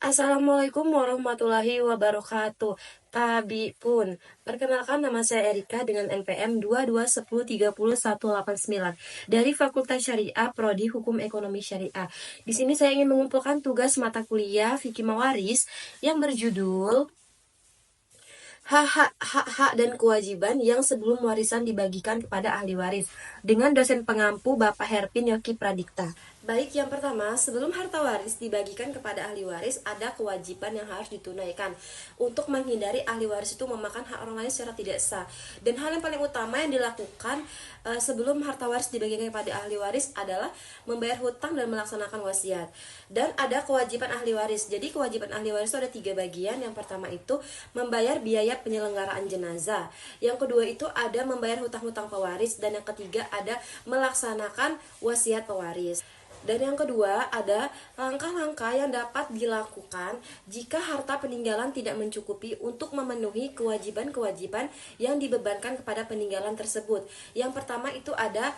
Assalamualaikum warahmatullahi wabarakatuh. Tabi pun. Perkenalkan, nama saya Erika dengan NPM 2210301189 dari Fakultas Syariah Prodi Hukum Ekonomi Syariah. Di sini saya ingin mengumpulkan tugas mata kuliah Fikih Mawaris yang berjudul hak-hak dan kewajiban yang sebelum warisan dibagikan kepada ahli waris dengan dosen pengampu Bapak Herpin Yoki Pradikta. Baik, yang pertama, sebelum harta waris dibagikan kepada ahli waris, ada kewajiban yang harus ditunaikan untuk menghindari ahli waris itu memakan hak orang lain secara tidak sah. Dan hal yang paling utama yang dilakukan sebelum harta waris dibagikan kepada ahli waris adalah membayar hutang dan melaksanakan wasiat. Dan ada kewajiban ahli waris. Jadi kewajiban ahli waris itu ada 3 bagian. Yang pertama itu membayar biaya penyelenggaraan jenazah. Yang kedua itu ada membayar hutang-hutang pewaris. Dan yang ketiga ada melaksanakan wasiat pewaris. Dan yang kedua ada langkah-langkah yang dapat dilakukan jika harta peninggalan tidak mencukupi untuk memenuhi kewajiban-kewajiban yang dibebankan kepada peninggalan tersebut. Yang pertama itu ada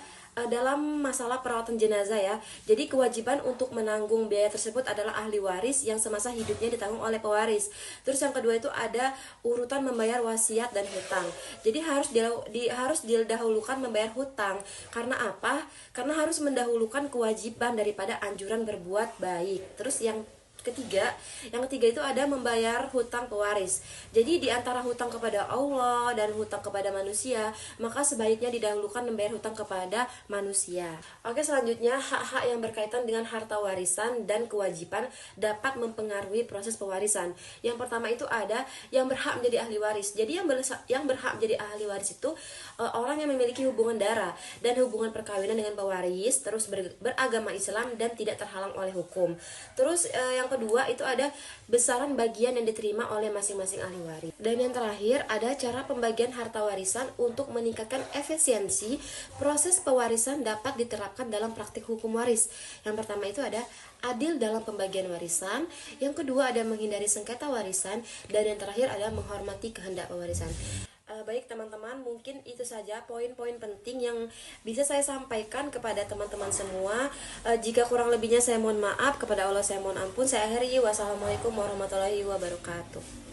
dalam masalah perawatan jenazah ya. Jadi kewajiban untuk menanggung biaya tersebut adalah ahli waris yang semasa hidupnya ditanggung oleh pewaris. Terus yang kedua itu ada urutan membayar wasiat dan hutang. Jadi harus didahulukan membayar hutang. Karena apa? Karena harus mendahulukan kewajiban daripada anjuran berbuat baik. Terus yang ketiga itu ada membayar hutang pewaris. Jadi di antara hutang kepada Allah dan hutang kepada manusia, maka sebaiknya didahulukan membayar hutang kepada manusia. Oke, selanjutnya hak-hak yang berkaitan dengan harta warisan dan kewajiban dapat mempengaruhi proses pewarisan. Yang pertama itu ada yang berhak menjadi ahli waris. Jadi yang berhak menjadi ahli waris itu orang yang memiliki hubungan darah dan hubungan perkawinan dengan pewaris, terus beragama Islam dan tidak terhalang oleh hukum. Terus yang kedua itu ada besaran bagian yang diterima oleh masing-masing ahli waris. Dan yang terakhir ada cara pembagian harta warisan untuk meningkatkan efisiensi proses pewarisan dapat diterapkan dalam praktik hukum waris. Yang pertama itu ada adil dalam pembagian warisan, yang kedua ada menghindari sengketa warisan, dan yang terakhir ada menghormati kehendak pewarisan. Baik teman-teman, mungkin itu saja poin-poin penting yang bisa saya sampaikan kepada teman-teman semua. Jika kurang lebihnya saya mohon maaf, kepada Allah saya mohon ampun. Saya akhiri, wassalamualaikum warahmatullahi wabarakatuh.